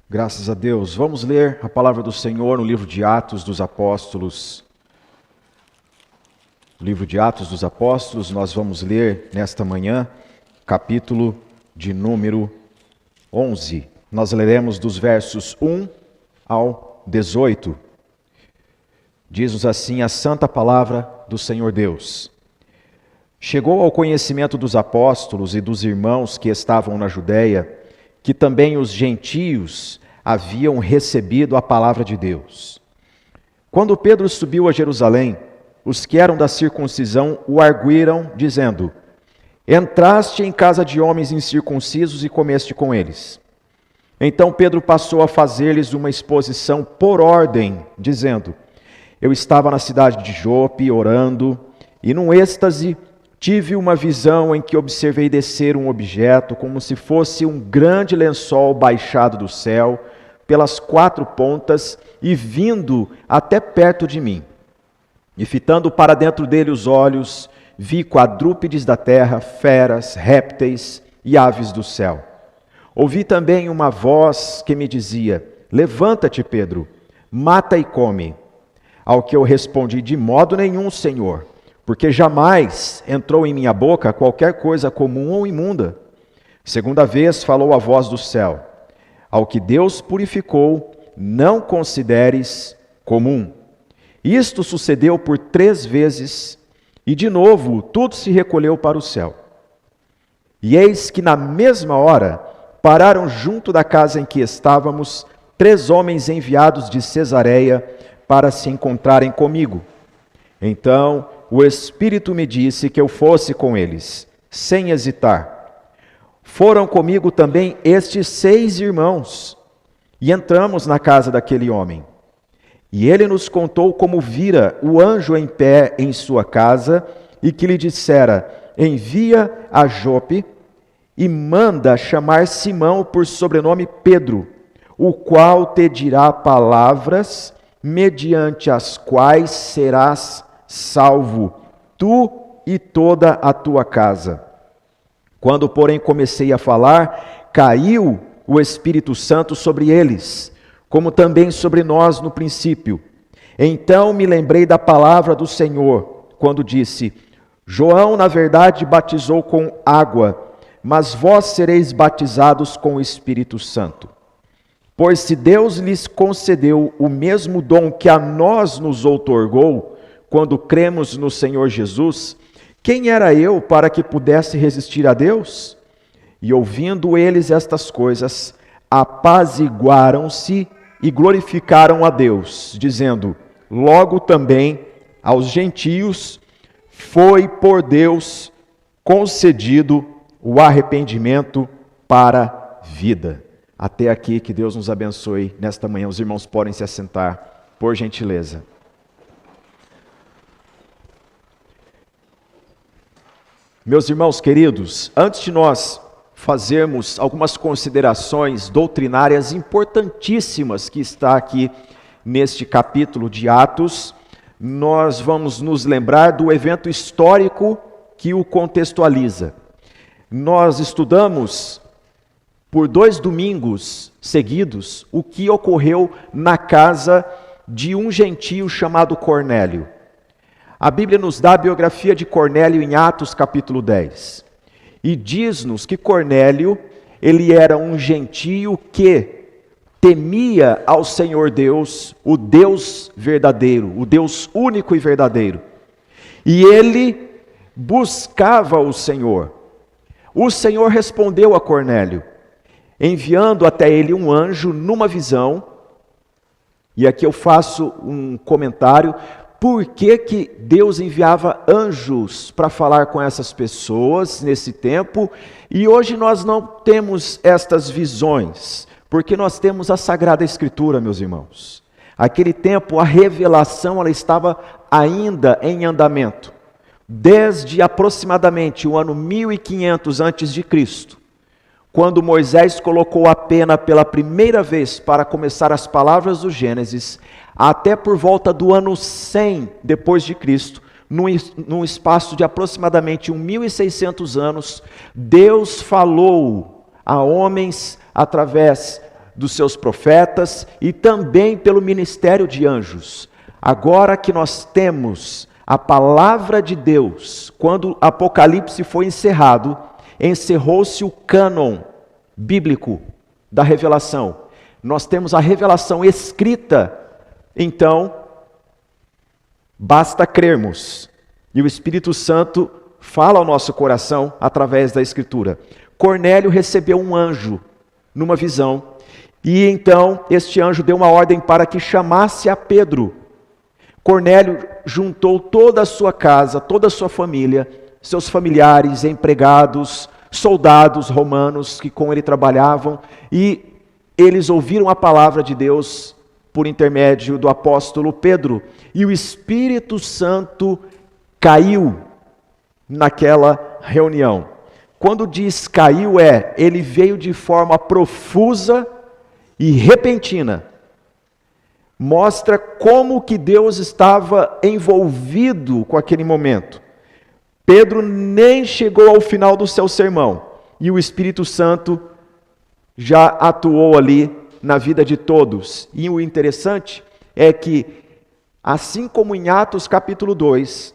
Graças a Deus. Vamos ler a palavra do Senhor no livro de Atos dos Apóstolos. Livro de Atos dos Apóstolos, nós vamos ler nesta manhã, capítulo de número 11. Nós leremos dos versos 1 ao 18. Diz-nos assim a santa palavra do Senhor Deus. Chegou ao conhecimento dos apóstolos e dos irmãos que estavam na Judéia, que também os gentios haviam recebido a palavra de Deus. Quando Pedro subiu a Jerusalém, os que eram da circuncisão o arguíram, dizendo: Entraste em casa de homens incircuncisos e comeste com eles. Então Pedro passou a fazer-lhes uma exposição por ordem, dizendo: Eu estava na cidade de Jope orando, e num êxtase tive uma visão em que observei descer um objeto como se fosse um grande lençol baixado do céu, pelas quatro pontas, e vindo até perto de mim. E fitando para dentro dele os olhos, vi quadrúpedes da terra, feras, répteis e aves do céu. Ouvi também uma voz que me dizia: Levanta-te, Pedro, mata e come. Ao que eu respondi: De modo nenhum, Senhor, porque jamais entrou em minha boca qualquer coisa comum ou imunda. Segunda vez falou a voz do céu: Ao que Deus purificou, não consideres comum. Isto sucedeu por 3 vezes, e de novo tudo se recolheu para o céu. E eis que na mesma hora pararam junto da casa em que estávamos 3 homens enviados de Cesareia para se encontrarem comigo. Então o Espírito me disse que eu fosse com eles, sem hesitar. Foram comigo também estes 6 irmãos, e entramos na casa daquele homem. E ele nos contou como vira o anjo em pé em sua casa, e que lhe dissera: Envia a Jope e manda chamar Simão por sobrenome Pedro, o qual te dirá palavras mediante as quais serás salvo, tu e toda a tua casa. Quando, porém, comecei a falar, caiu o Espírito Santo sobre eles, como também sobre nós no princípio. Então me lembrei da palavra do Senhor, quando disse: João, na verdade, batizou com água, mas vós sereis batizados com o Espírito Santo. Pois se Deus lhes concedeu o mesmo dom que a nós nos outorgou, quando cremos no Senhor Jesus, quem era eu para que pudesse resistir a Deus? E ouvindo eles estas coisas, apaziguaram-se e glorificaram a Deus, dizendo: Logo também aos gentios foi por Deus concedido o arrependimento para a vida. Até aqui, que Deus nos abençoe nesta manhã. Os irmãos podem se assentar, por gentileza. Meus irmãos queridos, antes de nós fazermos algumas considerações doutrinárias importantíssimas que está aqui neste capítulo de Atos, nós vamos nos lembrar do evento histórico que o contextualiza. Nós estudamos por 2 domingos seguidos o que ocorreu na casa de um gentio chamado Cornélio. A Bíblia nos dá a biografia de Cornélio em Atos capítulo 10. E diz-nos que Cornélio, ele era um gentio que temia ao Senhor Deus, o Deus verdadeiro, o Deus único e verdadeiro. E ele buscava o Senhor. O Senhor respondeu a Cornélio, enviando até ele um anjo numa visão. E aqui eu faço um comentário. Por que que Deus enviava anjos para falar com essas pessoas nesse tempo? E hoje nós não temos estas visões, porque nós temos a Sagrada Escritura, meus irmãos. Aquele tempo, a revelação ela estava ainda em andamento. Desde aproximadamente o ano 1500 a.C., quando Moisés colocou a pena pela primeira vez para começar as palavras do Gênesis, até por volta do ano 100 depois de Cristo, num espaço de aproximadamente 1600 anos, Deus falou a homens através dos seus profetas e também pelo ministério de anjos. Agora que nós temos a palavra de Deus, quando Apocalipse foi encerrado, encerrou-se o cânon bíblico da revelação. Nós temos a revelação escrita, então basta crermos. E o Espírito Santo fala ao nosso coração através da Escritura. Cornélio recebeu um anjo numa visão, e então este anjo deu uma ordem para que chamasse a Pedro. Cornélio juntou toda a sua casa, toda a sua família, seus familiares, empregados, soldados romanos que com ele trabalhavam, e eles ouviram a palavra de Deus por intermédio do apóstolo Pedro, e o Espírito Santo caiu naquela reunião. Quando diz caiu, ele veio de forma profusa e repentina. Mostra como que Deus estava envolvido com aquele momento. Pedro nem chegou ao final do seu sermão, e o Espírito Santo já atuou ali na vida de todos. E o interessante é que, assim como em Atos capítulo 2,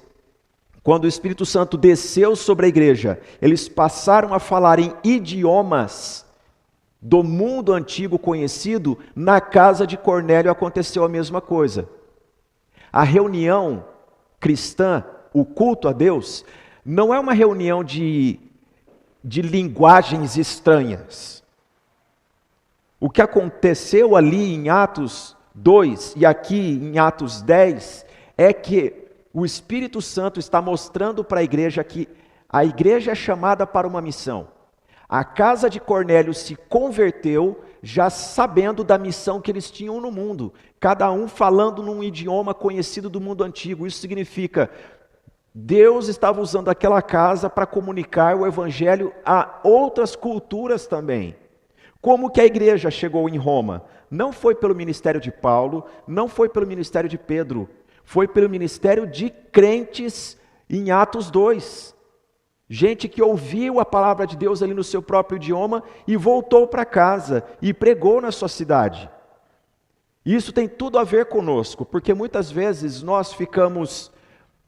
quando o Espírito Santo desceu sobre a igreja, eles passaram a falar em idiomas do mundo antigo conhecido. Na casa de Cornélio aconteceu a mesma coisa. A reunião cristã, o culto a Deus, não é uma reunião de linguagens estranhas. O que aconteceu ali em Atos 2 e aqui em Atos 10 é que o Espírito Santo está mostrando para a igreja que a igreja é chamada para uma missão. A casa de Cornélio se converteu já sabendo da missão que eles tinham no mundo, cada um falando num idioma conhecido do mundo antigo. Isso significa, Deus estava usando aquela casa para comunicar o evangelho a outras culturas também. Como que a igreja chegou em Roma? Não foi pelo ministério de Paulo, não foi pelo ministério de Pedro, foi pelo ministério de crentes em Atos 2. Gente que ouviu a palavra de Deus ali no seu próprio idioma e voltou para casa e pregou na sua cidade. Isso tem tudo a ver conosco, porque muitas vezes nós ficamos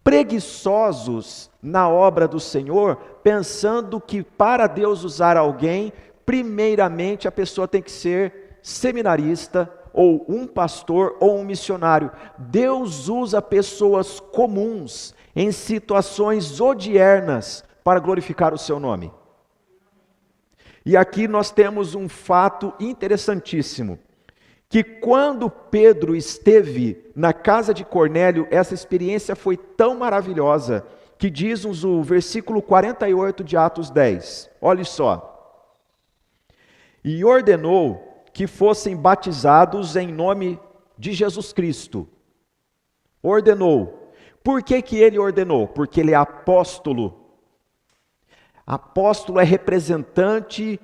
preguiçosos na obra do Senhor, pensando que para Deus usar alguém, primeiramente a pessoa tem que ser seminarista, ou um pastor, ou um missionário. Deus usa pessoas comuns, em situações odiernas, para glorificar o seu nome. E aqui nós temos um fato interessantíssimo, que quando Pedro esteve na casa de Cornélio, essa experiência foi tão maravilhosa, que diz-nos o versículo 48 de Atos 10. Olhe só. E ordenou que fossem batizados em nome de Jesus Cristo. Ordenou. Por que que ele ordenou? Porque ele é apóstolo. Apóstolo é representante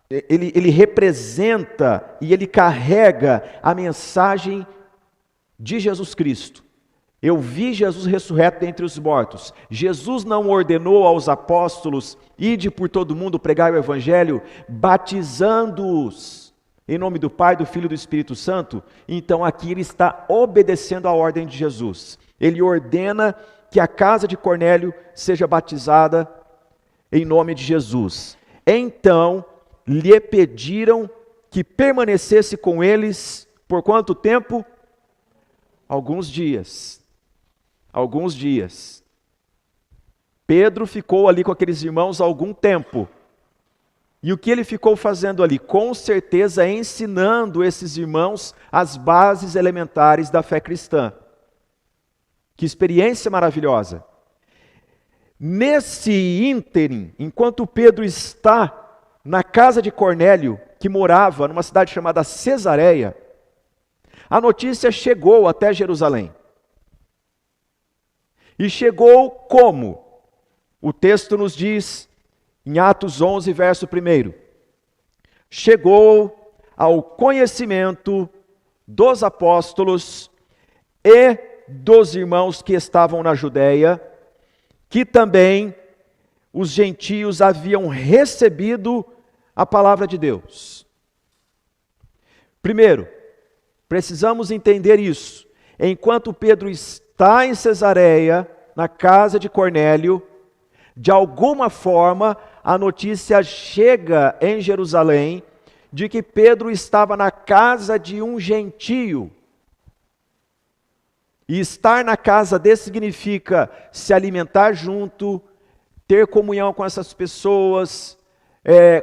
ele representa e ele carrega a mensagem de Jesus Cristo. Eu vi Jesus ressurreto dentre os mortos. Jesus não ordenou aos apóstolos, ide por todo mundo pregar o evangelho, batizando-os em nome do Pai, do Filho e do Espírito Santo? Então aqui ele está obedecendo à ordem de Jesus. Ele ordena que a casa de Cornélio seja batizada em nome de Jesus. Então lhe pediram que permanecesse com eles por quanto tempo? Alguns dias. Alguns dias. Pedro ficou ali com aqueles irmãos algum tempo. E o que ele ficou fazendo ali? Com certeza ensinando esses irmãos as bases elementares da fé cristã. Que experiência maravilhosa. Nesse ínterim, enquanto Pedro está na casa de Cornélio, que morava numa cidade chamada Cesareia, a notícia chegou até Jerusalém. E chegou como? O texto nos diz, em Atos 11, verso 1. Chegou ao conhecimento dos apóstolos e dos irmãos que estavam na Judéia, que também os gentios haviam recebido a palavra de Deus. Primeiro, precisamos entender isso. Enquanto Pedro está em Cesareia, na casa de Cornélio, de alguma forma a notícia chega em Jerusalém de que Pedro estava na casa de um gentio. E estar na casa desse significa se alimentar junto, ter comunhão com essas pessoas,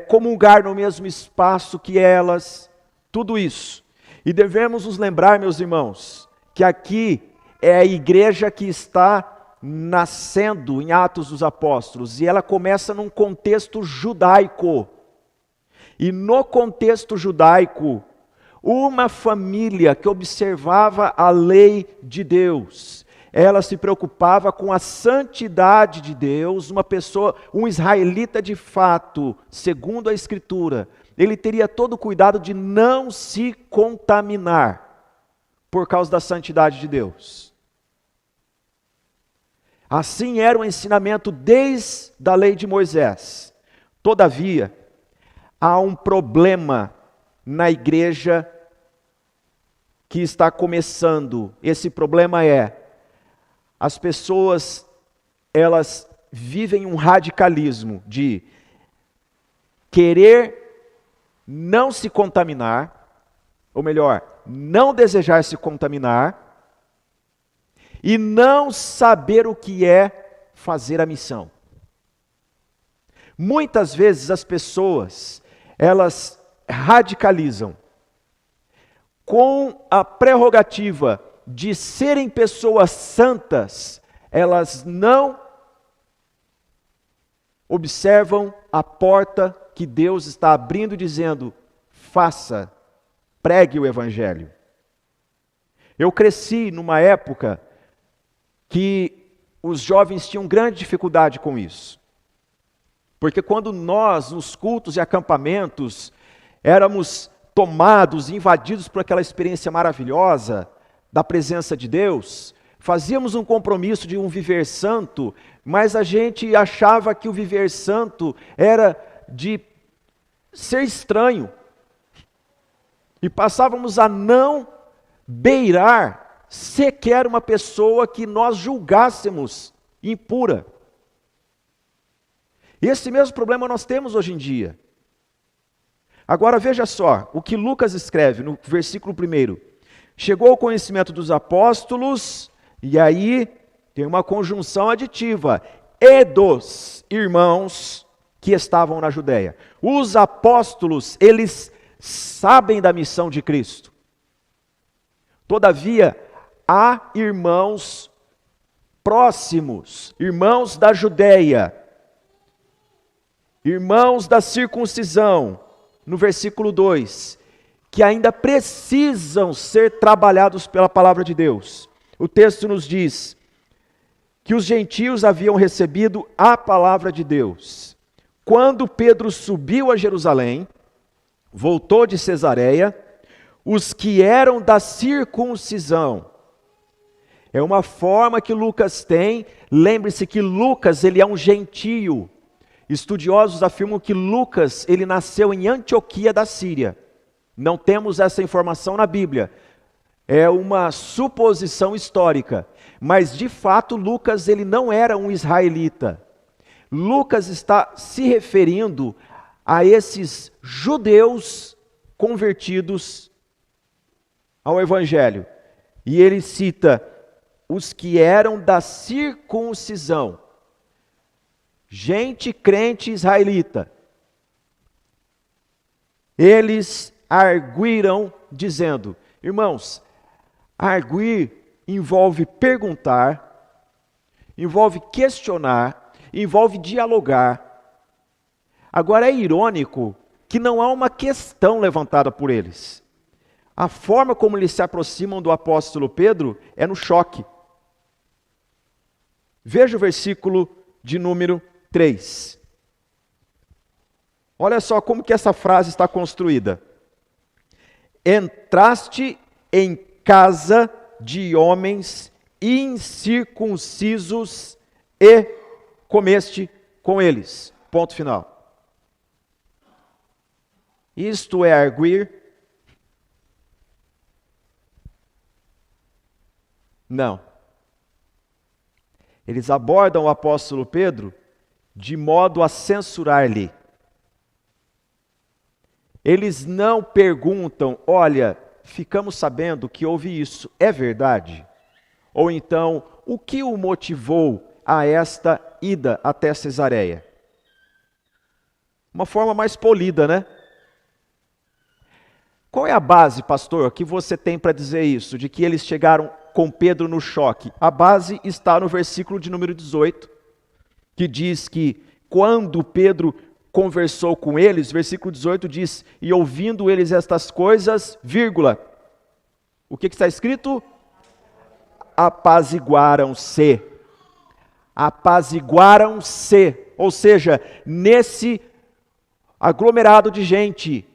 comungar no mesmo espaço que elas, tudo isso. E devemos nos lembrar, meus irmãos, que aqui é a igreja que está nascendo em Atos dos Apóstolos, e ela começa num contexto judaico. E no contexto judaico, uma família que observava a lei de Deus, ela se preocupava com a santidade de Deus, uma pessoa, um israelita de fato, segundo a Escritura, ele teria todo o cuidado de não se contaminar por causa da santidade de Deus. Assim era o ensinamento desde a lei de Moisés. Todavia, há um problema na igreja que está começando. Esse problema é, as pessoas, elas vivem um radicalismo de querer não se contaminar, ou melhor, não desejar se contaminar, e não saber o que é fazer a missão. Muitas vezes as pessoas, elas radicalizam com a prerrogativa de serem pessoas santas, elas não observam a porta que Deus está abrindo, dizendo, faça, pregue o Evangelho. Eu cresci numa época que os jovens tinham grande dificuldade com isso. Porque quando nós, nos cultos e acampamentos, éramos tomados, invadidos por aquela experiência maravilhosa da presença de Deus, fazíamos um compromisso de um viver santo, mas a gente achava que o viver santo era de ser estranho. E passávamos a não beirar sequer uma pessoa que nós julgássemos impura. Esse mesmo problema nós temos hoje em dia. Agora veja só, o que Lucas escreve no versículo 1. Chegou ao conhecimento dos apóstolos, e aí tem uma conjunção aditiva, e dos irmãos que estavam na Judéia. Os apóstolos, eles sabem da missão de Cristo. Todavia, há irmãos próximos, irmãos da Judéia, irmãos da circuncisão, no versículo 2, que ainda precisam ser trabalhados pela palavra de Deus. O texto nos diz que os gentios haviam recebido a palavra de Deus. Quando Pedro subiu a Jerusalém, voltou de Cesareia, os que eram da circuncisão. É uma forma que Lucas tem, lembre-se que Lucas, ele é um gentio. Estudiosos afirmam que Lucas, ele nasceu em Antioquia da Síria. Não temos essa informação na Bíblia. É uma suposição histórica. Mas, de fato, Lucas, ele não era um israelita. Lucas está se referindo a esses judeus convertidos ao Evangelho. E ele cita os que eram da circuncisão. Gente crente israelita. Eles arguíram dizendo, irmãos, arguir envolve perguntar, envolve questionar, envolve dialogar. Agora é irônico que não há uma questão levantada por eles. A forma como eles se aproximam do apóstolo Pedro é no choque. Veja o versículo de número 3. Olha só como que essa frase está construída. Entraste em casa de homens incircuncisos e comeste com eles. Ponto final. Isto é arguir. Não. Eles abordam o apóstolo Pedro de modo a censurar-lhe. Eles não perguntam, olha, ficamos sabendo que houve isso, é verdade? Ou então, o que o motivou a esta ida até Cesareia? Uma forma mais polida, né? Qual é a base, pastor, que você tem para dizer isso, de que eles chegaram com Pedro no choque? A base está no versículo de número 18, que diz que quando Pedro conversou com eles, versículo 18 diz, e ouvindo eles estas coisas, vírgula, o que está escrito? Apaziguaram-se. Apaziguaram-se, ou seja, nesse aglomerado de gente,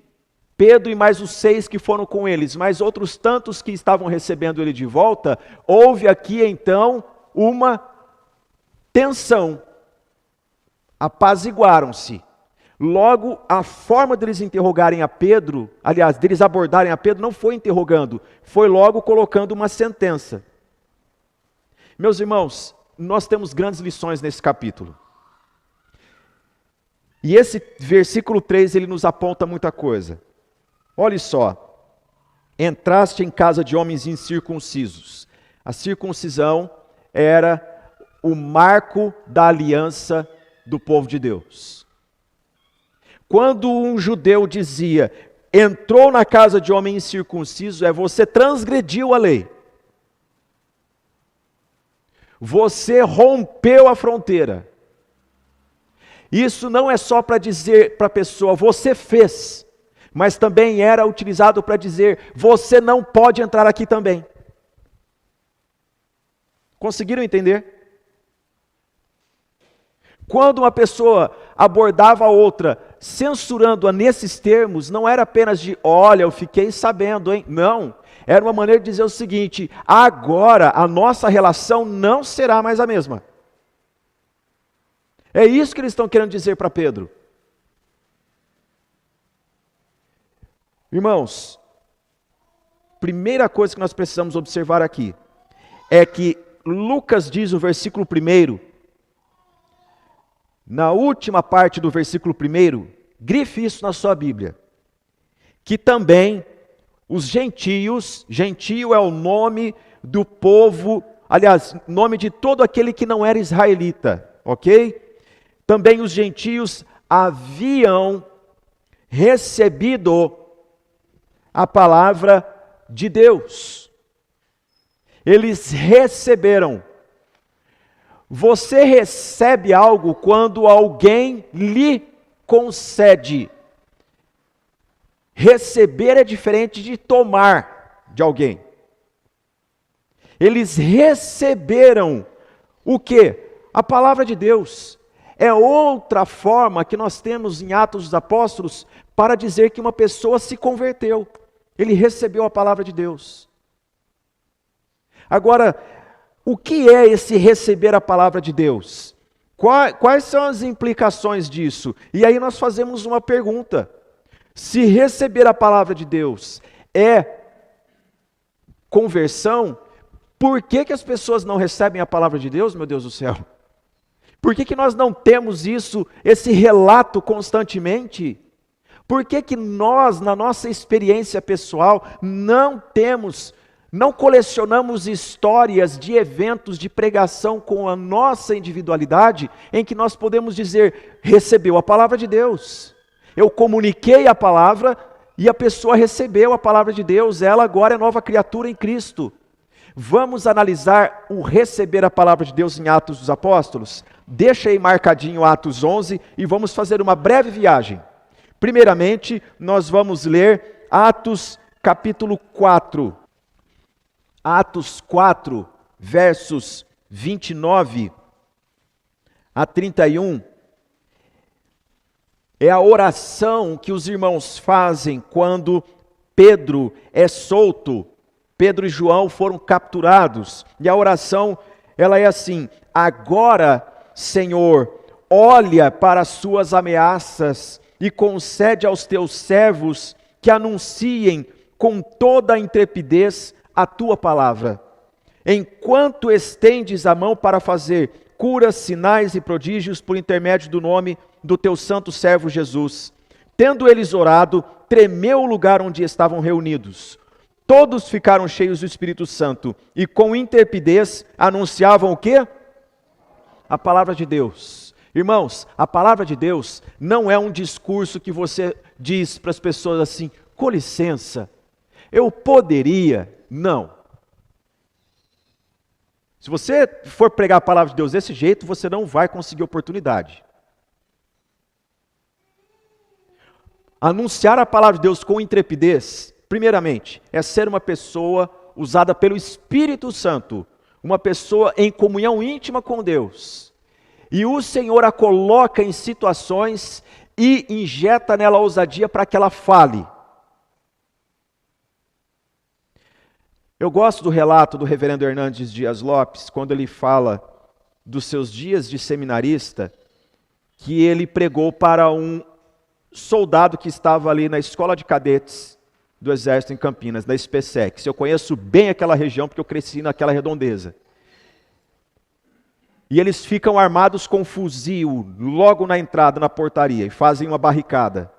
Pedro e mais os 6 que foram com eles, mais outros tantos que estavam recebendo ele de volta, houve aqui então uma tensão. Apaziguaram-se. Logo, a forma deles interrogarem a Pedro, aliás, deles abordarem a Pedro, não foi interrogando, foi logo colocando uma sentença. Meus irmãos, nós temos grandes lições nesse capítulo. E esse versículo 3, ele nos aponta muita coisa. Olhe só, entraste em casa de homens incircuncisos. A circuncisão era o marco da aliança do povo de Deus. Quando um judeu dizia, entrou na casa de homem incircunciso, você transgrediu a lei. Você rompeu a fronteira. Isso não é só para dizer para a pessoa, você fez, mas também era utilizado para dizer, você não pode entrar aqui também. Conseguiram entender? Quando uma pessoa abordava a outra, censurando-a nesses termos, não era apenas de, olha, eu fiquei sabendo, hein? Não, era uma maneira de dizer o seguinte, agora a nossa relação não será mais a mesma. É isso que eles estão querendo dizer para Pedro. Irmãos, primeira coisa que nós precisamos observar aqui, é que Lucas diz no versículo 1, na última parte do versículo 1, grife isso na sua Bíblia, que também os gentios, gentio é o nome do povo, aliás, nome de todo aquele que não era israelita, ok? Também os gentios haviam recebido a palavra de Deus. Eles receberam. Você recebe algo quando alguém lhe concede. Receber é diferente de tomar de alguém. Eles receberam o quê? A palavra de Deus. É outra forma que nós temos em Atos dos Apóstolos para dizer que uma pessoa se converteu. Ele recebeu a palavra de Deus. Agora, o que é esse receber a palavra de Deus? Quais são as implicações disso? E aí nós fazemos uma pergunta. Se receber a palavra de Deus é conversão, por que as pessoas não recebem a palavra de Deus, meu Deus do céu? Por que nós não temos isso, esse relato constantemente? Por que nós, na nossa experiência pessoal, não colecionamos histórias de eventos de pregação com a nossa individualidade, em que nós podemos dizer, recebeu a palavra de Deus. Eu comuniquei a palavra e a pessoa recebeu a palavra de Deus, ela agora é nova criatura em Cristo. Vamos analisar o receber a palavra de Deus em Atos dos Apóstolos? Deixa aí marcadinho Atos 11 e vamos fazer uma breve viagem. Primeiramente, nós vamos ler Atos capítulo 4. Atos 4, versos 29 a 31. É a oração que os irmãos fazem quando Pedro é solto. Pedro e João foram capturados. E a oração, ela é assim: agora, Senhor, olha para as suas ameaças e concede aos teus servos que anunciem com toda a intrepidez a tua palavra. enquanto estendes a mão para fazer curas, sinais e prodígios por intermédio do nome do teu santo servo Jesus. Tendo eles orado, tremeu o lugar onde estavam reunidos. Todos ficaram cheios do Espírito Santo e com intrepidez anunciavam o quê? A palavra de Deus. Irmãos, a palavra de Deus não é um discurso que você diz para as pessoas assim, com licença, eu poderia. Não. Se você for pregar a palavra de Deus desse jeito, você não vai conseguir oportunidade. Anunciar a palavra de Deus com intrepidez, primeiramente, é ser uma pessoa usada pelo Espírito Santo, uma pessoa em comunhão íntima com Deus. E o Senhor a coloca em situações e injeta nela ousadia para que ela fale. Eu gosto do relato do reverendo Hernandes Dias Lopes, quando ele fala dos seus dias de seminarista, que ele pregou para um soldado que estava ali na escola de cadetes do Exército em Campinas, da SPSEC. Eu conheço bem aquela região porque eu cresci naquela redondeza. E eles ficam armados com fuzil logo na entrada, na portaria, e fazem uma barricada.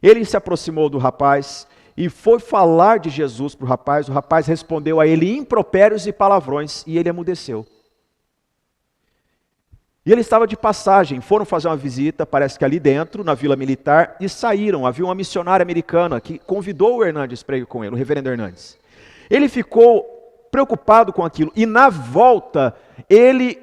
Ele se aproximou do rapaz e foi falar de Jesus para o rapaz respondeu a ele impropérios e palavrões, e ele emudeceu. E ele estava de passagem, foram fazer uma visita, parece que ali dentro, na Vila Militar, e saíram. Havia uma missionária americana que convidou o Hernandes para ir com ele, o reverendo Hernandes. Ele ficou preocupado com aquilo, e na volta, ele,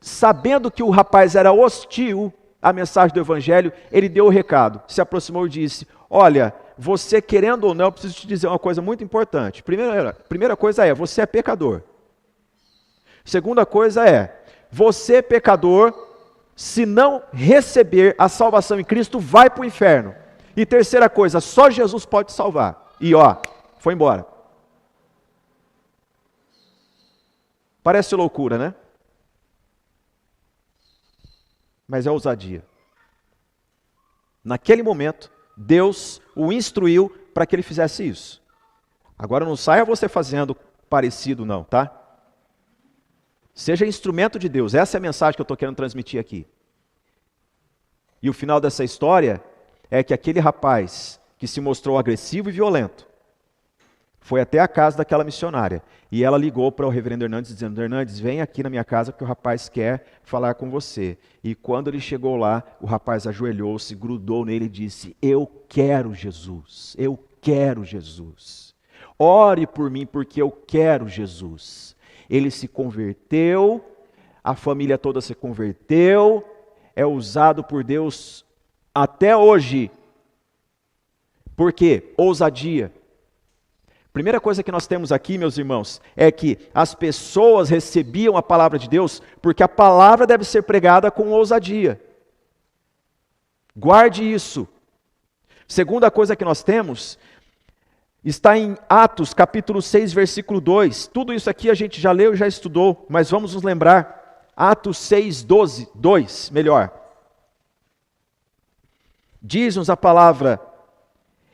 sabendo que o rapaz era hostil à mensagem do Evangelho, ele deu o recado, se aproximou e disse, olha, você querendo ou não, eu preciso te dizer uma coisa muito importante. Primeira coisa é, você é pecador. Segunda coisa é, você, pecador, se não receber a salvação em Cristo, vai para o inferno. E terceira coisa, só Jesus pode salvar. E foi embora. Parece loucura, né? Mas é ousadia. Naquele momento, Deus o instruiu para que ele fizesse isso. Agora não saia você fazendo parecido não, tá? Seja instrumento de Deus, essa é a mensagem que eu estou querendo transmitir aqui. E o final dessa história é que aquele rapaz que se mostrou agressivo e violento, foi até a casa daquela missionária, e ela ligou para o reverendo Hernandes dizendo, Hernandes, vem aqui na minha casa porque o rapaz quer falar com você. E quando ele chegou lá, o rapaz ajoelhou-se, grudou nele e disse, eu quero Jesus, eu quero Jesus. Ore por mim porque eu quero Jesus. Ele se converteu, a família toda se converteu, é usado por Deus até hoje. Por quê? Ousadia. Primeira coisa que nós temos aqui, meus irmãos, é que as pessoas recebiam a palavra de Deus porque a palavra deve ser pregada com ousadia. Guarde isso. Segunda coisa que nós temos está em Atos, capítulo 6, versículo 2. Tudo isso aqui a gente já leu e já estudou, mas vamos nos lembrar. Atos 6, 2, melhor. Diz-nos a palavra,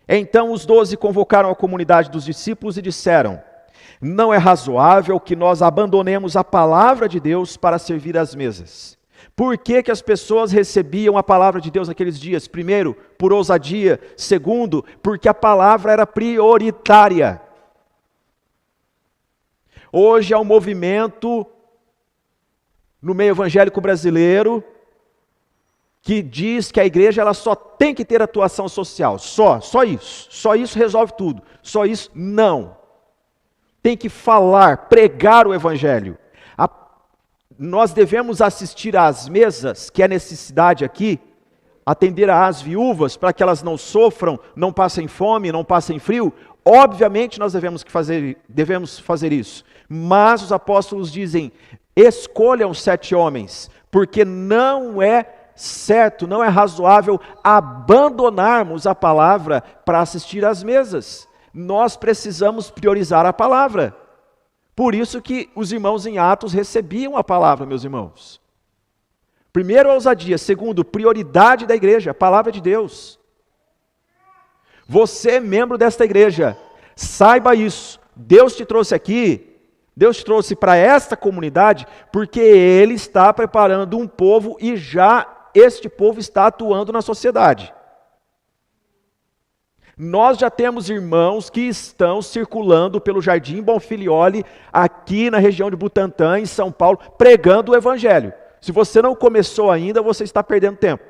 então os 12 convocaram a comunidade dos discípulos e disseram, não é razoável que nós abandonemos a palavra de Deus para servir às mesas. Por que as pessoas recebiam a palavra de Deus naqueles dias? Primeiro, por ousadia. Segundo, porque a palavra era prioritária. Hoje há um movimento no meio evangélico brasileiro que diz que a igreja ela só tem que ter atuação social. Só isso resolve tudo. Só isso, não. Tem que falar, pregar o evangelho. Nós devemos assistir às mesas, que é a necessidade aqui, atender às viúvas, para que elas não sofram, não passem fome, não passem frio. Obviamente nós devemos fazer isso. Mas os apóstolos dizem, escolham 7 homens, porque não é certo, não é razoável abandonarmos a palavra para assistir às mesas. Nós precisamos priorizar a palavra. Por isso que os irmãos em Atos recebiam a palavra, meus irmãos. Primeiro, ousadia. Segundo, prioridade da igreja, a palavra de Deus. Você é membro desta igreja, saiba isso. Deus te trouxe aqui Deus te trouxe para esta comunidade porque Ele está preparando um povo e já este povo está atuando na sociedade. Nós já temos irmãos que estão circulando pelo Jardim Bonfilioli, aqui na região de Butantã, em São Paulo, pregando o Evangelho. Se você não começou ainda, você está perdendo tempo.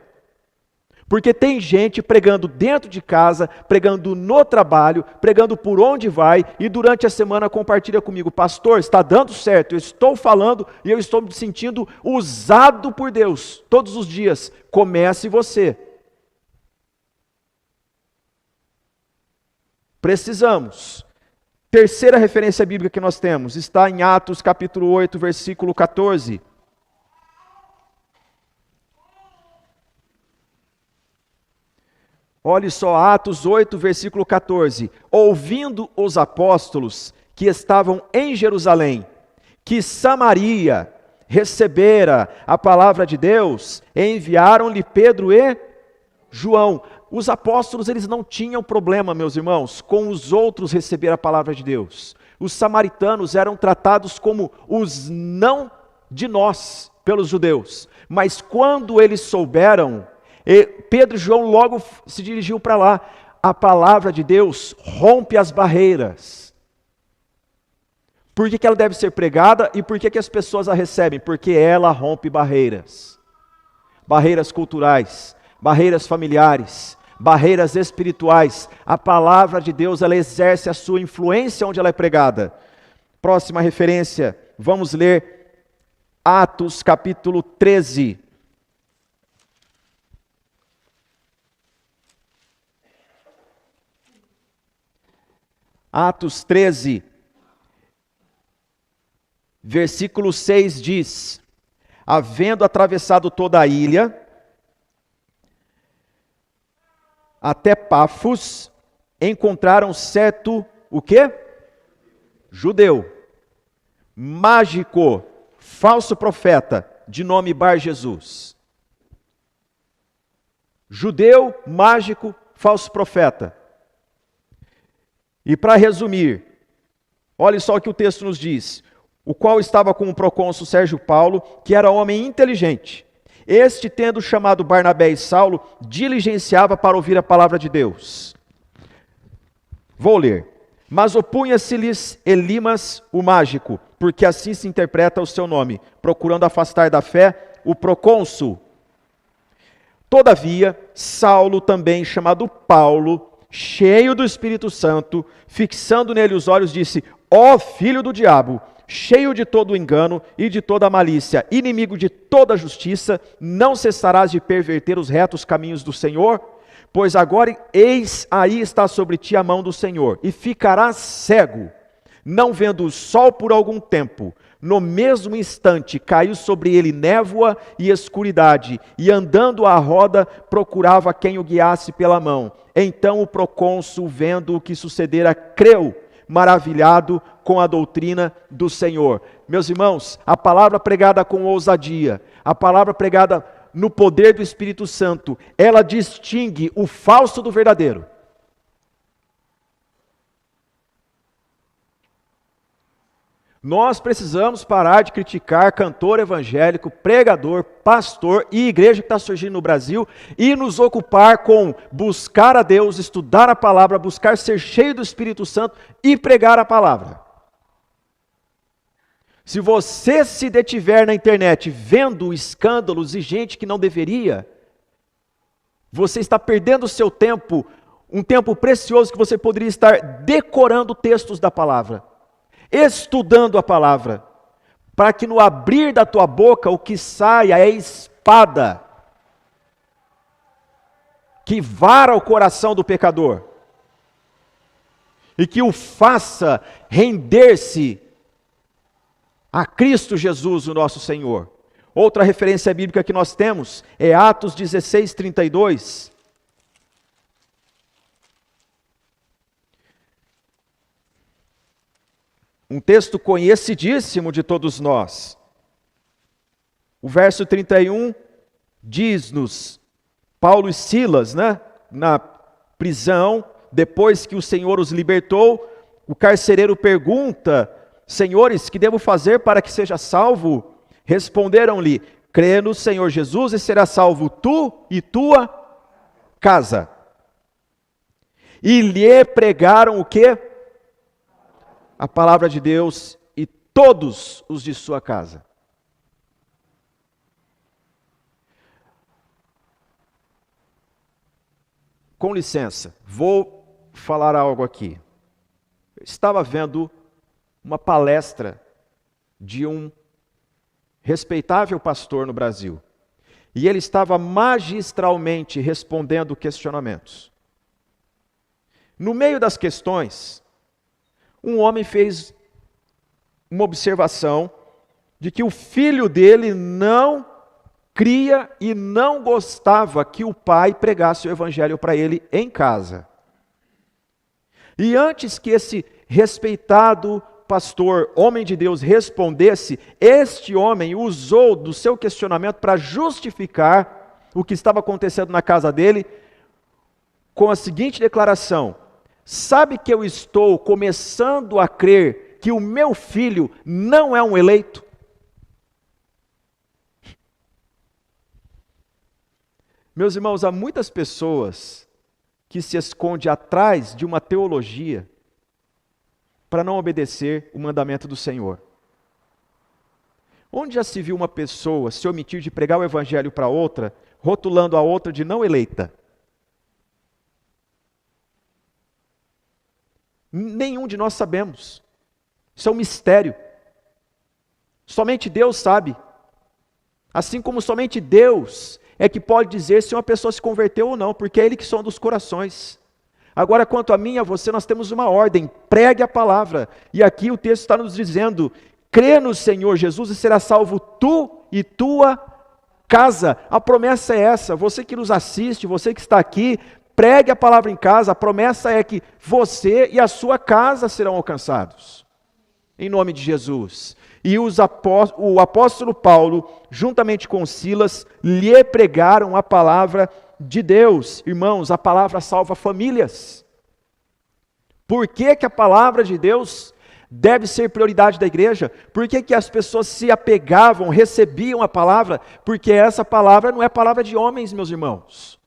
Porque tem gente pregando dentro de casa, pregando no trabalho, pregando por onde vai, e durante a semana compartilha comigo: pastor, está dando certo, eu estou falando e eu estou me sentindo usado por Deus todos os dias. Comece você. Precisamos. Terceira referência bíblica que nós temos está em Atos capítulo 8, versículo 14. Olhe só, Atos 8, versículo 14. Ouvindo os apóstolos que estavam em Jerusalém, que Samaria recebera a palavra de Deus, enviaram-lhe Pedro e João. Os apóstolos, eles não tinham problema, meus irmãos, com os outros receber a palavra de Deus. Os samaritanos eram tratados como os não de nós, pelos judeus. Mas quando eles souberam, Pedro e João logo se dirigiu para lá. A palavra de Deus rompe as barreiras. Por que ela deve ser pregada e por que as pessoas a recebem? Porque ela rompe barreiras. Barreiras culturais, barreiras familiares, barreiras espirituais. A palavra de Deus, ela exerce a sua influência onde ela é pregada. Próxima referência, vamos ler Atos capítulo 13. Atos 13, versículo 6 diz: havendo atravessado toda a ilha, até Pafos, encontraram certo, o quê? Judeu, mágico, falso profeta, de nome Bar Jesus. Judeu, mágico, falso profeta. E para resumir, olha só o que o texto nos diz: o qual estava com o procônsul Sérgio Paulo, que era homem inteligente. Este, tendo chamado Barnabé e Saulo, diligenciava para ouvir a palavra de Deus. Vou ler. Mas opunha-se-lhes Elimas, o mágico, porque assim se interpreta o seu nome, procurando afastar da fé o procônsul. Todavia, Saulo também, chamado Paulo, cheio do Espírito Santo, fixando nele os olhos, disse: ó filho do diabo, cheio de todo o engano e de toda a malícia, inimigo de toda a justiça, não cessarás de perverter os retos caminhos do Senhor? Pois agora, eis, aí está sobre ti a mão do Senhor, e ficarás cego, não vendo o sol por algum tempo. No mesmo instante caiu sobre ele névoa e escuridade, e andando à roda procurava quem o guiasse pela mão. Então o procônsul, vendo o que sucedera, creu, maravilhado com a doutrina do Senhor. Meus irmãos, a palavra pregada com ousadia, a palavra pregada no poder do Espírito Santo, ela distingue o falso do verdadeiro. Nós precisamos parar de criticar cantor evangélico, pregador, pastor e igreja que está surgindo no Brasil e nos ocupar com buscar a Deus, estudar a palavra, buscar ser cheio do Espírito Santo e pregar a palavra. Se você se detiver na internet vendo escândalos e gente que não deveria, você está perdendo o seu tempo, um tempo precioso que você poderia estar decorando textos da palavra, estudando a palavra, para que no abrir da tua boca o que saia é espada, que vara o coração do pecador, e que o faça render-se a Cristo Jesus, o nosso Senhor. Outra referência bíblica que nós temos é Atos 16, 32. Um texto conhecidíssimo de todos nós. O verso 31 diz-nos, Paulo e Silas, na prisão, depois que o Senhor os libertou, o carcereiro pergunta Senhores, que devo fazer para que seja salvo? Responderam-lhe: crê no Senhor Jesus e será salvo tu e tua casa. E lhe pregaram o quê? A palavra de Deus e todos os de sua casa. Com licença, vou falar algo aqui. Eu estava vendo uma palestra de um respeitável pastor no Brasil. E ele estava magistralmente respondendo questionamentos. No meio das questões, um homem fez uma observação de que o filho dele não cria e não gostava que o pai pregasse o evangelho para ele em casa. E antes que esse respeitado pastor, homem de Deus, respondesse, este homem usou do seu questionamento para justificar o que estava acontecendo na casa dele, com a seguinte declaração: sabe que eu estou começando a crer que o meu filho não é um eleito? Meus irmãos, há muitas pessoas que se escondem atrás de uma teologia para não obedecer o mandamento do Senhor. Onde já se viu uma pessoa se omitir de pregar o evangelho para outra, rotulando a outra de não eleita? Nenhum de nós sabemos. Isso é um mistério. Somente Deus sabe. Assim como somente Deus é que pode dizer se uma pessoa se converteu ou não, porque é Ele que sonda os corações. Agora, quanto a mim e a você, nós temos uma ordem: pregue a palavra. E aqui o texto está nos dizendo: crê no Senhor Jesus e será salvo tu e tua casa. A promessa é essa. Você que nos assiste, você que está aqui, pregue a palavra em casa. A promessa é que você e a sua casa serão alcançados. Em nome de Jesus. E o apóstolo Paulo, juntamente com Silas, lhe pregaram a palavra de Deus. Irmãos, a palavra salva famílias. Por que que a palavra de Deus deve ser prioridade da igreja? Por que que as pessoas se apegavam, recebiam a palavra? Porque essa palavra não é palavra de homens, meus irmãos.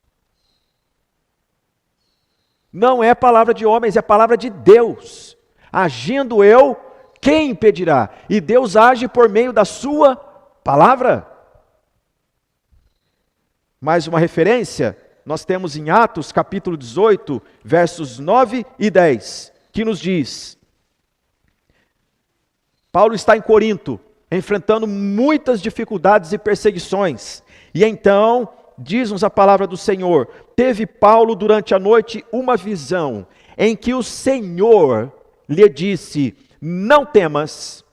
Não é palavra de homens, é palavra de Deus. Agindo eu, quem impedirá? E Deus age por meio da sua palavra. Mais uma referência, nós temos em Atos capítulo 18, versos 9 e 10, que nos diz: Paulo está em Corinto, enfrentando muitas dificuldades e perseguições, e então, diz-nos a palavra do Senhor, teve Paulo durante a noite uma visão, em que o Senhor lhe disse: não temas,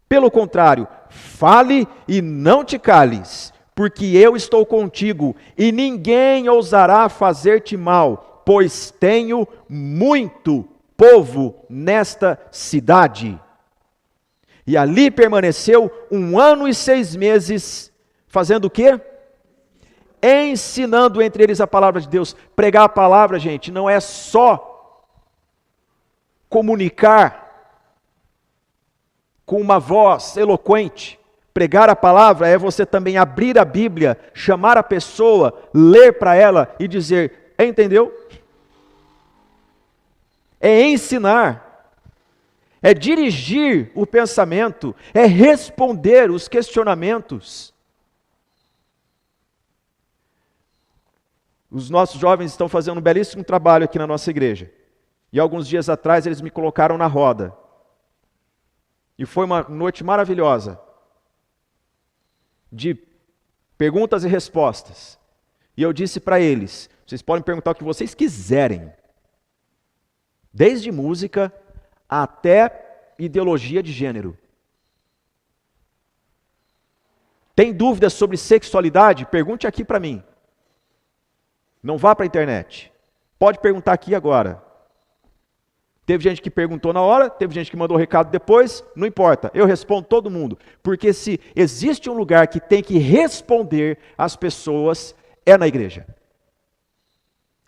pelo contrário, fale e não te cales, porque eu estou contigo, e ninguém ousará fazer-te mal, pois tenho muito povo nesta cidade. E ali permaneceu 1 ano e 6 meses, fazendo o quê? Ensinando entre eles a palavra de Deus. Pregar a palavra, gente, não é só comunicar com uma voz eloquente. Pregar a palavra é você também abrir a Bíblia, chamar a pessoa, ler para ela e dizer: entendeu? É ensinar, é dirigir o pensamento, é responder os questionamentos. Os nossos jovens estão fazendo um belíssimo trabalho aqui na nossa igreja. E alguns dias atrás eles me colocaram na roda. E foi uma noite maravilhosa, de perguntas e respostas. E eu disse para eles: vocês podem perguntar o que vocês quiserem, desde música até ideologia de gênero. Tem dúvidas sobre sexualidade? Pergunte aqui para mim. Não vá para a internet. Pode perguntar aqui agora. Teve gente que perguntou na hora, teve gente que mandou recado depois, não importa, eu respondo todo mundo. Porque se existe um lugar que tem que responder às pessoas, é na igreja.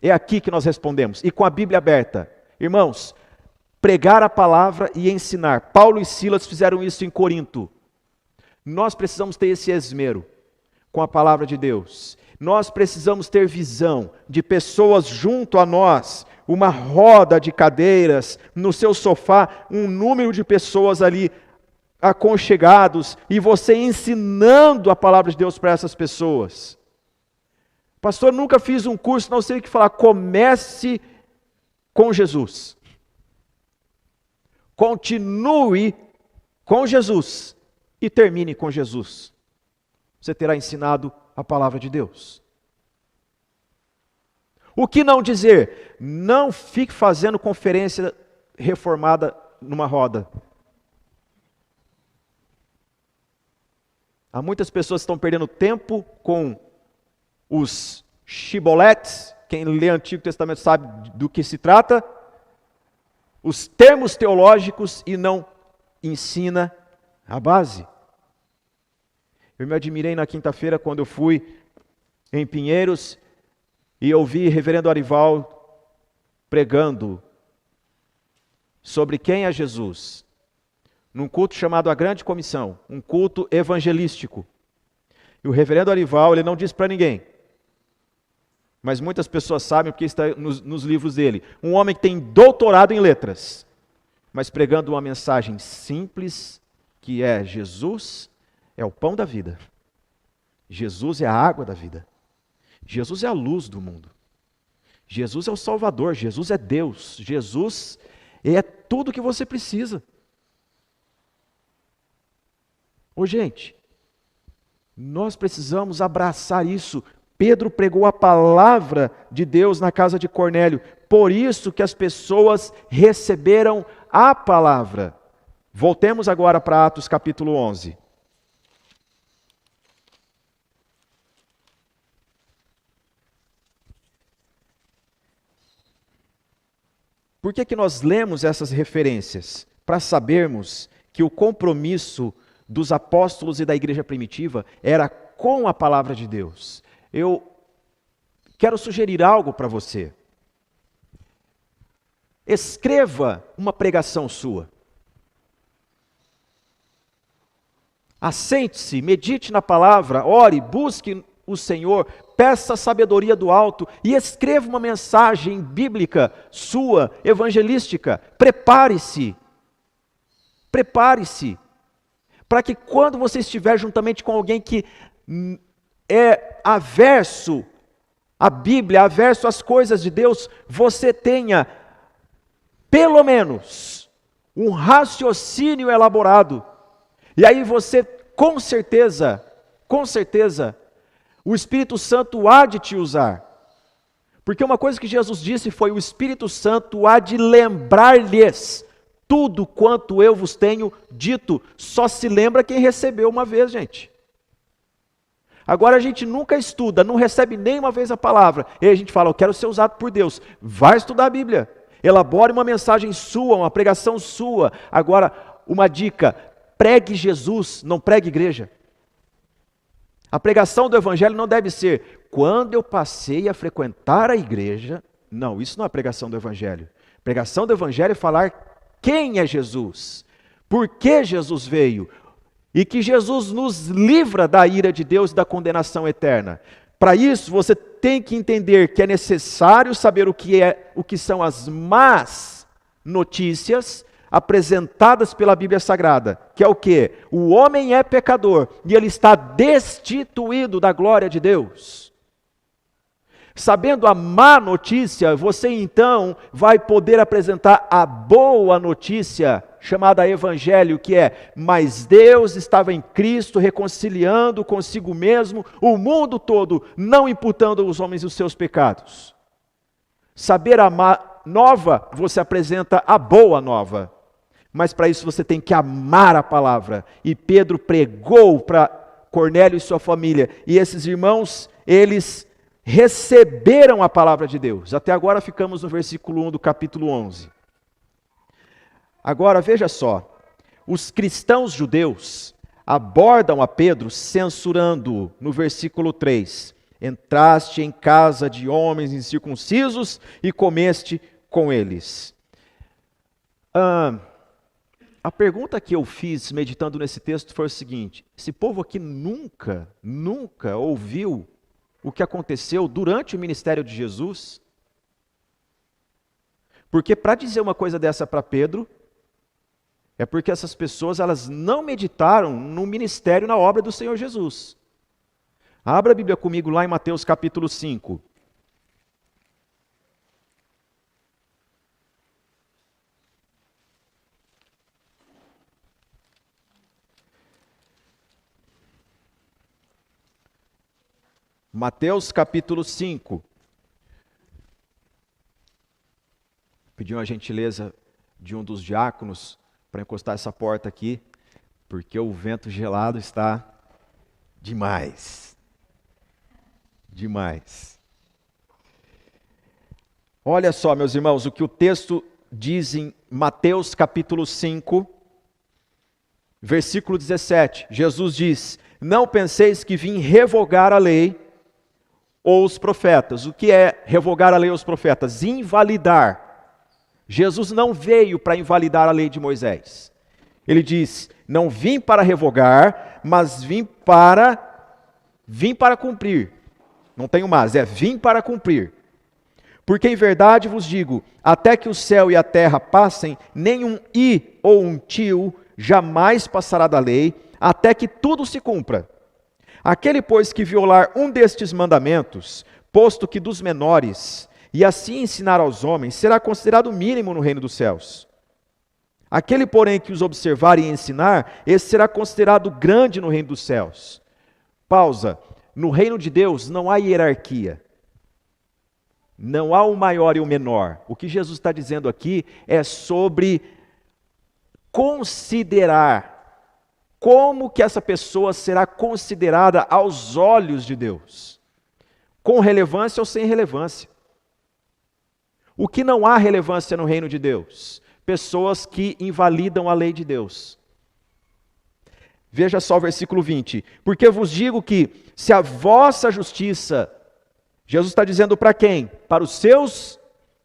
É aqui que nós respondemos, e com a Bíblia aberta. Irmãos, pregar a palavra e ensinar. Paulo e Silas fizeram isso em Corinto. Nós precisamos ter esse esmero com a palavra de Deus. Nós precisamos ter visão de pessoas junto a nós, uma roda de cadeiras, no seu sofá, um número de pessoas ali aconchegados, e você ensinando a palavra de Deus para essas pessoas. Pastor, nunca fiz um curso, não sei o que falar. Comece com Jesus. Continue com Jesus e termine com Jesus. Você terá ensinado a palavra de Deus. O que não dizer? Não fique fazendo conferência reformada numa roda. Há muitas pessoas que estão perdendo tempo com os shiboletes. Quem lê Antigo Testamento sabe do que se trata. Os termos teológicos e não ensina a base. Eu me admirei na quinta-feira quando eu fui em Pinheiros e ouvi reverendo Arival pregando sobre quem é Jesus, num culto chamado A Grande Comissão, um culto evangelístico. E o reverendo Arival, ele não disse para ninguém, mas muitas pessoas sabem porque está nos livros dele. Um homem que tem doutorado em letras, mas pregando uma mensagem simples, que é Jesus é o pão da vida. Jesus é a água da vida. Jesus é a luz do mundo. Jesus é o Salvador. Jesus é Deus. Jesus é tudo que você precisa. Ô gente, nós precisamos abraçar isso. Pedro pregou a palavra de Deus na casa de Cornélio. Por isso que as pessoas receberam a palavra. Voltemos agora para Atos capítulo 11. Por que nós lemos essas referências? Para sabermos que o compromisso dos apóstolos e da igreja primitiva era com a palavra de Deus. Eu quero sugerir algo para você. Escreva uma pregação sua. Assente-se, medite na palavra, ore, busque o Senhor, peça a sabedoria do alto e escreva uma mensagem bíblica sua, evangelística. Prepare-se. Prepare-se. Para que quando você estiver juntamente com alguém que é averso à Bíblia, averso às coisas de Deus, você tenha, pelo menos, um raciocínio elaborado. E aí você, com certeza, o Espírito Santo há de te usar. Porque uma coisa que Jesus disse foi: o Espírito Santo há de lembrar-lhes tudo quanto eu vos tenho dito. Só se lembra quem recebeu uma vez, gente. Agora a gente nunca estuda, não recebe nem uma vez a palavra. E aí a gente fala: eu quero ser usado por Deus. Vai estudar a Bíblia. Elabore uma mensagem sua, uma pregação sua. Agora, uma dica: pregue Jesus, não pregue igreja. A pregação do Evangelho não deve ser: quando eu passei a frequentar a igreja. Não, isso não é pregação do Evangelho. Pregação do Evangelho é falar quem é Jesus, por que Jesus veio, e que Jesus nos livra da ira de Deus e da condenação eterna. Para isso, você tem que entender que é necessário saber o que são as más notícias apresentadas pela Bíblia Sagrada, que é o quê? O homem é pecador e ele está destituído da glória de Deus. Sabendo a má notícia, você então vai poder apresentar a boa notícia, chamada Evangelho, que é: mas Deus estava em Cristo reconciliando consigo mesmo o mundo todo, não imputando aos homens os seus pecados. Saber a má nova, você apresenta a boa nova. Mas para isso você tem que amar a palavra. E Pedro pregou para Cornélio e sua família. E esses irmãos, eles receberam a palavra de Deus. Até agora ficamos no versículo 1 do capítulo 11. Agora veja só. Os cristãos judeus abordam a Pedro censurando-o no versículo 3. Entraste em casa de homens incircuncisos e comeste com eles. A pergunta que eu fiz meditando nesse texto foi o seguinte: esse povo aqui nunca ouviu o que aconteceu durante o ministério de Jesus? Porque para dizer uma coisa dessa para Pedro, é porque essas pessoas elas não meditaram no ministério, na obra do Senhor Jesus. Abra a Bíblia comigo lá em Mateus capítulo 5. Mateus capítulo 5. Pedi uma gentileza de um dos diáconos para encostar essa porta aqui, porque o vento gelado está demais. Demais. Olha só, meus irmãos, o que o texto diz em Mateus capítulo 5, versículo 17. Jesus diz: não penseis que vim revogar a lei ou os profetas. O que é revogar a lei ou os profetas? Invalidar. Jesus não veio para invalidar a lei de Moisés. Ele diz: não vim para revogar, mas vim para cumprir. Não tenho mais, vim para cumprir. Porque em verdade vos digo, até que o céu e a terra passem, nenhum i ou um tio jamais passará da lei, até que tudo se cumpra. Aquele, pois, que violar um destes mandamentos, posto que dos menores, e assim ensinar aos homens, será considerado mínimo no reino dos céus. Aquele, porém, que os observar e ensinar, esse será considerado grande no reino dos céus. Pausa. No reino de Deus não há hierarquia. Não há o maior e o menor. O que Jesus está dizendo aqui é sobre considerar como que essa pessoa será considerada aos olhos de Deus. Com relevância ou sem relevância. O que não há relevância no reino de Deus? Pessoas que invalidam a lei de Deus. Veja só o versículo 20. Porque vos digo que se a vossa justiça, Jesus está dizendo para quem? Para os seus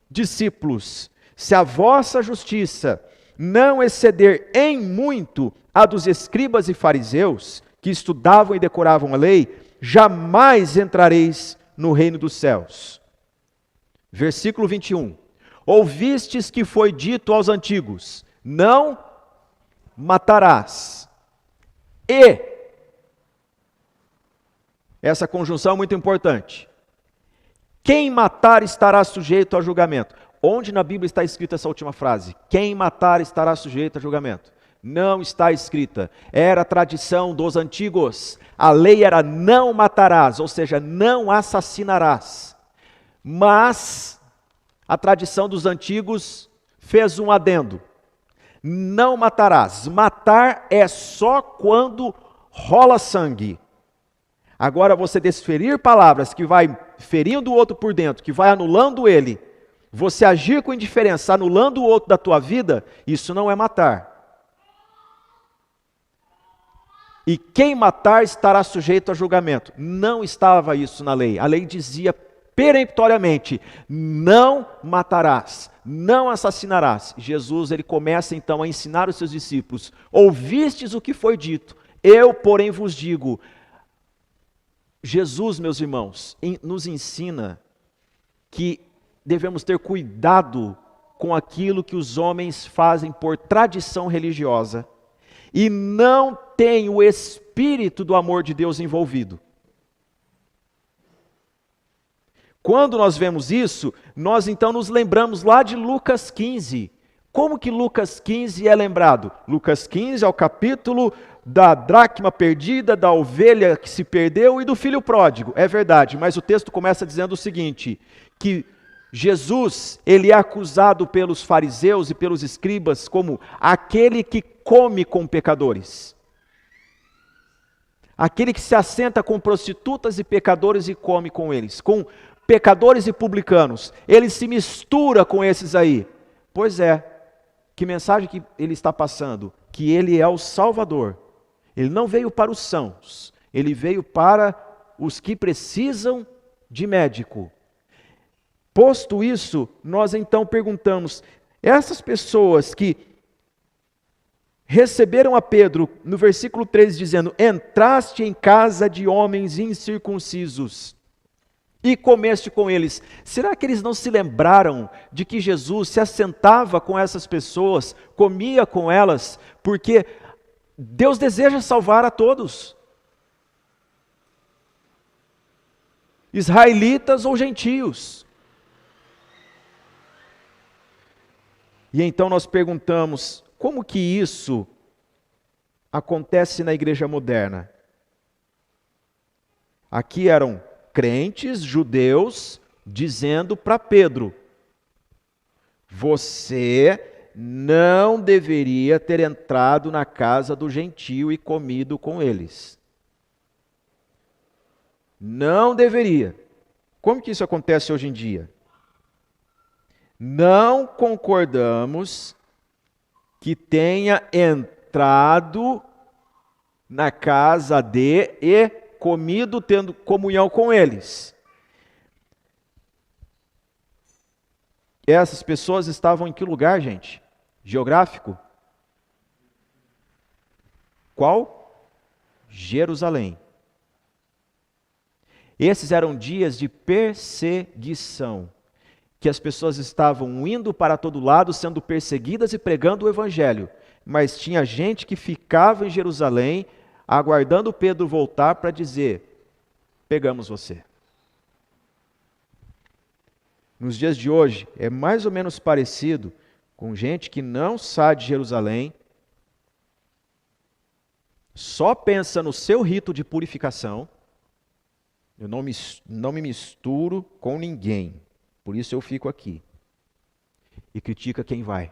discípulos. Se a vossa justiça não exceder em muito a dos escribas e fariseus, que estudavam e decoravam a lei, jamais entrareis no reino dos céus. Versículo 21. Ouvistes que foi dito aos antigos: não matarás. E, essa conjunção é muito importante. Quem matar estará sujeito a julgamento. Onde na Bíblia está escrita essa última frase? Quem matar estará sujeito a julgamento. Não está escrita. Era a tradição dos antigos. A lei era não matarás, ou seja, não assassinarás. Mas a tradição dos antigos fez um adendo. Não matarás. Matar é só quando rola sangue. Agora você desferir palavras que vai ferindo o outro por dentro, que vai anulando ele, você agir com indiferença, anulando o outro da tua vida, isso não é matar. E quem matar estará sujeito a julgamento. Não estava isso na lei. A lei dizia peremptoriamente: não matarás, não assassinarás. Jesus, ele começa então a ensinar os seus discípulos: ouvistes o que foi dito, eu porém vos digo. Jesus, meus irmãos, nos ensina que devemos ter cuidado com aquilo que os homens fazem por tradição religiosa e não tem o espírito do amor de Deus envolvido. Quando nós vemos isso, nós então nos lembramos lá de Lucas 15. Como que Lucas 15 é lembrado? Lucas 15 é o capítulo da dracma perdida, da ovelha que se perdeu e do filho pródigo. É verdade, mas o texto começa dizendo o seguinte, que Jesus, ele é acusado pelos fariseus e pelos escribas como aquele que come com pecadores. Aquele que se assenta com prostitutas e pecadores e come com eles, com pecadores e publicanos. Ele se mistura com esses aí. Pois é, que mensagem que ele está passando? Que ele é o Salvador. Ele não veio para os sãos, ele veio para os que precisam de médico. Posto isso, nós então perguntamos, Essas pessoas que receberam a Pedro, no versículo 13, dizendo: entraste em casa de homens incircuncisos e comeste com eles. Será que eles não se lembraram de que Jesus se assentava com essas pessoas, comia com elas, porque Deus deseja salvar a todos, israelitas ou gentios? E então nós perguntamos, como que isso acontece na igreja moderna? Aqui eram crentes judeus dizendo para Pedro: você não deveria ter entrado na casa do gentio e comido com eles. Não deveria. Como que isso acontece hoje em dia? Não concordamos que tenha entrado na casa de e comido, tendo comunhão com eles. Essas pessoas estavam em que lugar, gente? Geográfico? Qual? Jerusalém. Esses eram dias de perseguição, que as pessoas estavam indo para todo lado, sendo perseguidas e pregando o evangelho. Mas tinha gente que ficava em Jerusalém, aguardando Pedro voltar para dizer: pegamos você. Nos dias de hoje, é mais ou menos parecido com gente que não sai de Jerusalém, só pensa no seu rito de purificação. Eu não me misturo com ninguém, por isso eu fico aqui. E critica quem vai.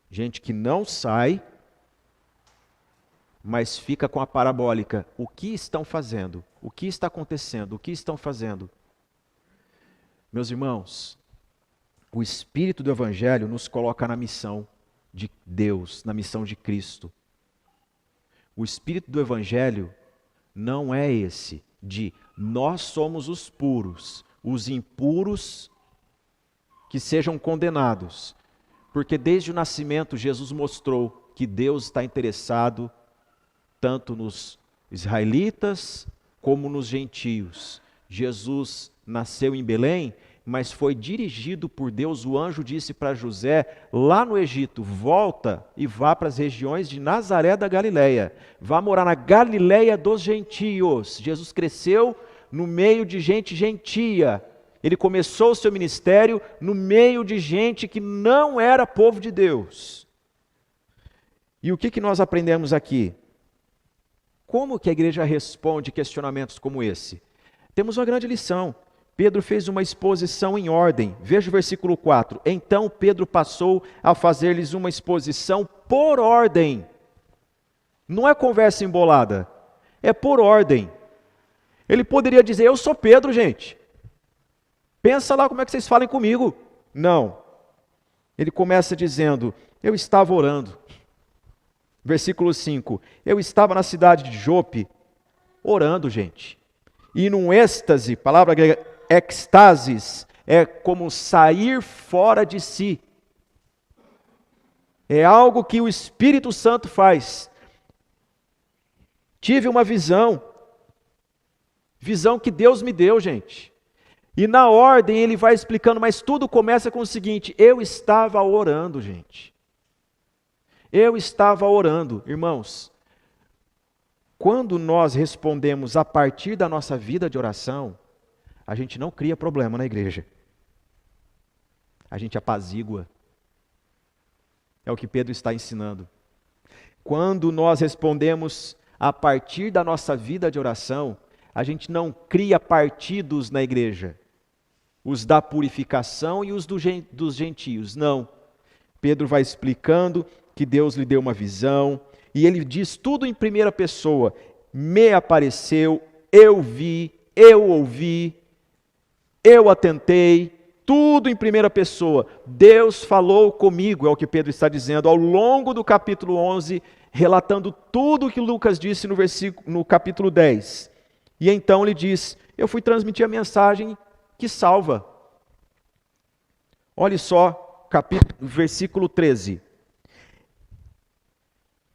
Gente que não sai, mas fica com a parabólica. O que estão fazendo? O que está acontecendo? O que estão fazendo? Meus irmãos, o Espírito do Evangelho nos coloca na missão de Deus, na missão de Cristo. O Espírito do Evangelho não é esse de nós somos os puros, os impuros que sejam condenados. Porque desde o nascimento Jesus mostrou que Deus está interessado tanto nos israelitas como nos gentios. Jesus nasceu em Belém, mas foi dirigido por Deus. O anjo disse para José, lá no Egito: volta e vá para as regiões de Nazaré da Galileia. Vá morar na Galileia dos gentios. Jesus cresceu no meio de gente gentia. Ele começou o seu ministério no meio de gente que não era povo de Deus. E o que nós aprendemos aqui? Como que a igreja responde questionamentos como esse? Temos uma grande lição. Pedro fez uma exposição em ordem. Veja o versículo 4. Então Pedro passou a fazer-lhes uma exposição por ordem. Não é conversa embolada, é por ordem. Ele poderia dizer: eu sou Pedro, gente. Pensa lá como é que vocês falem comigo. Não. Ele começa dizendo: eu estava orando. Versículo 5. Eu estava na cidade de Jope, orando, gente. E num êxtase, palavra grega extasis, é como sair fora de si. É algo que o Espírito Santo faz. Tive uma visão que Deus me deu, gente. E na ordem ele vai explicando, mas tudo começa com o seguinte: eu estava orando, gente. Eu estava orando. Irmãos, quando nós respondemos a partir da nossa vida de oração, a gente não cria problema na igreja. A gente apazigua. É o que Pedro está ensinando. Quando nós respondemos a partir da nossa vida de oração, a gente não cria partidos na igreja. Os da purificação e os dos gentios. Não. Pedro vai explicando que Deus lhe deu uma visão, e ele diz tudo em primeira pessoa. Me apareceu, eu vi, eu ouvi, eu atentei, tudo em primeira pessoa. Deus falou comigo, é o que Pedro está dizendo, ao longo do capítulo 11, relatando tudo o que Lucas disse no capítulo 10. E então ele diz: eu fui transmitir a mensagem que salva. Olhe só, versículo 13.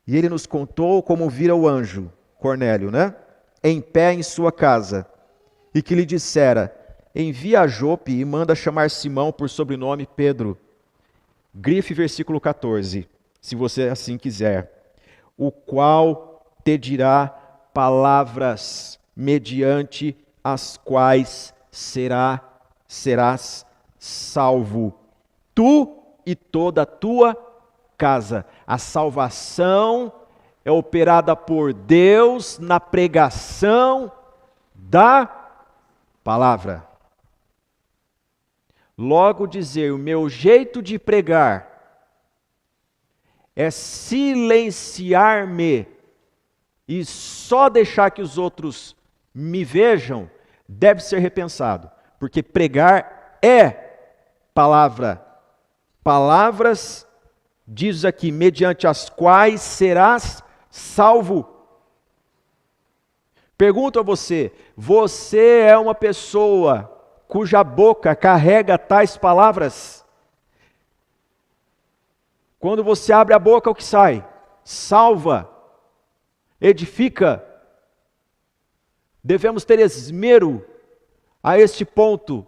E ele nos contou como vira o anjo, Cornélio, né? Em pé em sua casa, e que lhe dissera: envia a Jope e manda chamar Simão por sobrenome Pedro. Grife versículo 14, se você assim quiser. O qual te dirá palavras mediante as quais serás salvo, tu e toda a tua casa. A salvação é operada por Deus na pregação da palavra. Logo dizer, o meu jeito de pregar é silenciar-me e só deixar que os outros me vejam, deve ser repensado, porque pregar é palavra. Palavras, diz aqui, mediante as quais serás salvo. Pergunto a você, você é uma pessoa cuja boca carrega tais palavras? Quando você abre a boca, o que sai? Salva, edifica. Devemos ter esmero a este ponto,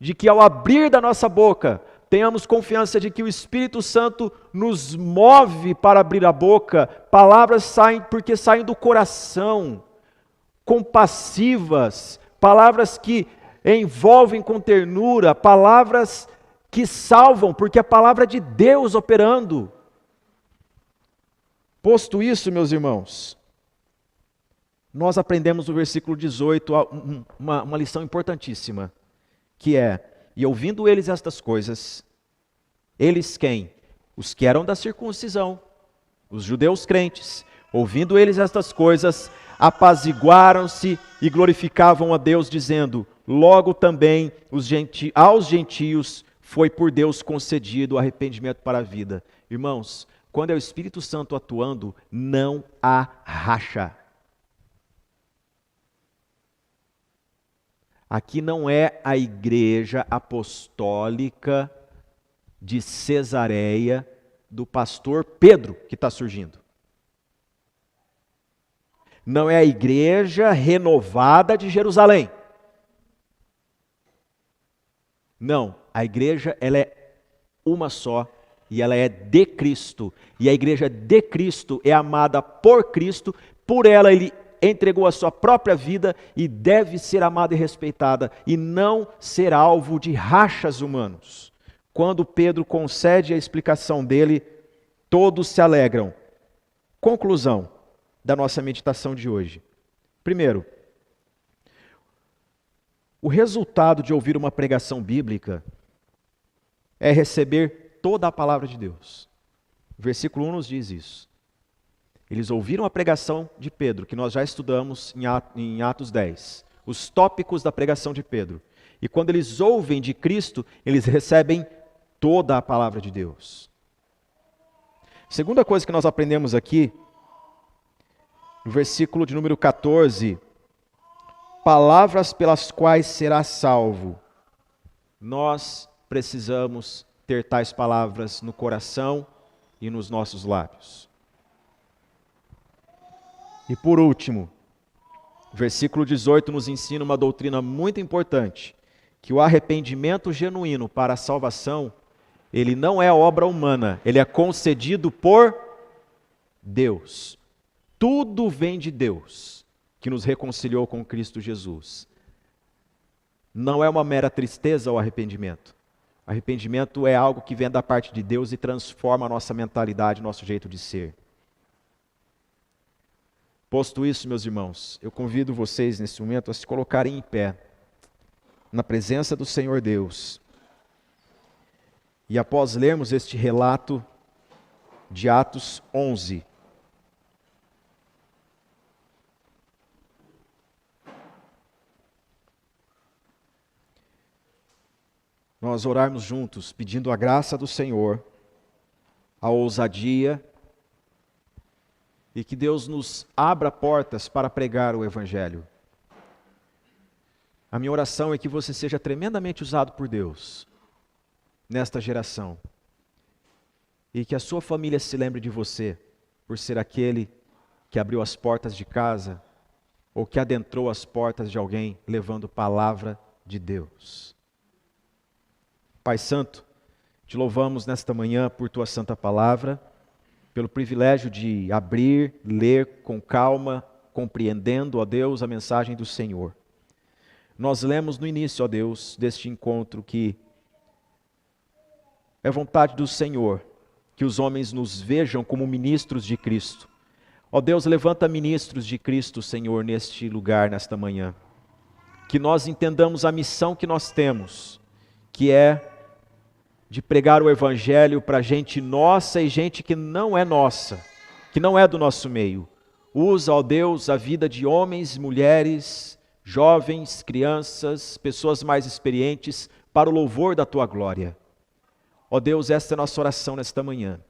de que ao abrir da nossa boca, tenhamos confiança de que o Espírito Santo nos move para abrir a boca. Palavras saem porque saem do coração, compassivas, palavras que envolvem com ternura, palavras que salvam, porque a palavra de Deus operando. Posto isso, meus irmãos, nós aprendemos no versículo 18 uma lição importantíssima, que é: e ouvindo eles estas coisas, eles quem? Os que eram da circuncisão, os judeus crentes, ouvindo eles estas coisas, apaziguaram-se e glorificavam a Deus, dizendo: logo também aos gentios foi por Deus concedido o arrependimento para a vida. Irmãos, quando é o Espírito Santo atuando, não há racha. Aqui não é a igreja apostólica de Cesareia do pastor Pedro que está surgindo. Não é a igreja renovada de Jerusalém. Não, a igreja ela é uma só e ela é de Cristo. E a igreja de Cristo é amada por Cristo, por ela ele entregou a sua própria vida e deve ser amada e respeitada e não ser alvo de rachas humanos. Quando Pedro concede a explicação dele, todos se alegram. Conclusão da nossa meditação de hoje. Primeiro, o resultado de ouvir uma pregação bíblica é receber toda a palavra de Deus. O versículo 1 nos diz isso. Eles ouviram a pregação de Pedro, que nós já estudamos em Atos 10. Os tópicos da pregação de Pedro. E quando eles ouvem de Cristo, eles recebem toda a palavra de Deus. Segunda coisa que nós aprendemos aqui, no versículo de número 14, palavras pelas quais será salvo. Nós precisamos ter tais palavras no coração e nos nossos lábios. E por último, versículo 18 nos ensina uma doutrina muito importante, que o arrependimento genuíno para a salvação, ele não é obra humana, ele é concedido por Deus. Tudo vem de Deus, que nos reconciliou com Cristo Jesus. Não é uma mera tristeza o arrependimento. O arrependimento é algo que vem da parte de Deus e transforma a nossa mentalidade, nosso jeito de ser. Posto isso, meus irmãos, eu convido vocês nesse momento a se colocarem em pé, na presença do Senhor Deus. E após lermos este relato de Atos 11, nós orarmos juntos, pedindo a graça do Senhor, a ousadia, e que Deus nos abra portas para pregar o Evangelho. A minha oração é que você seja tremendamente usado por Deus nesta geração. E que a sua família se lembre de você por ser aquele que abriu as portas de casa ou que adentrou as portas de alguém levando palavra de Deus. Pai Santo, te louvamos nesta manhã por tua santa palavra, pelo privilégio de abrir, ler com calma, compreendendo, ó Deus, a mensagem do Senhor. Nós lemos no início, ó Deus, deste encontro que é vontade do Senhor que os homens nos vejam como ministros de Cristo. Ó Deus, levanta ministros de Cristo, Senhor, neste lugar, nesta manhã. Que nós entendamos a missão que nós temos, que é de pregar o Evangelho para gente nossa e gente que não é nossa, que não é do nosso meio. Usa, ó Deus, a vida de homens, mulheres, jovens, crianças, pessoas mais experientes, para o louvor da Tua glória. Ó Deus, esta é a nossa oração nesta manhã.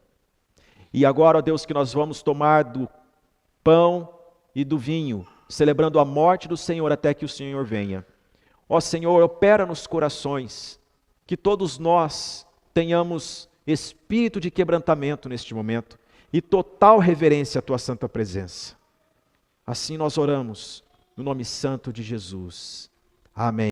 E agora, ó Deus, que nós vamos tomar do pão e do vinho, celebrando a morte do Senhor até que o Senhor venha. Ó Senhor, opera nos corações, que todos nós tenhamos espírito de quebrantamento neste momento e total reverência à Tua santa presença. Assim nós oramos, no nome santo de Jesus. Amém.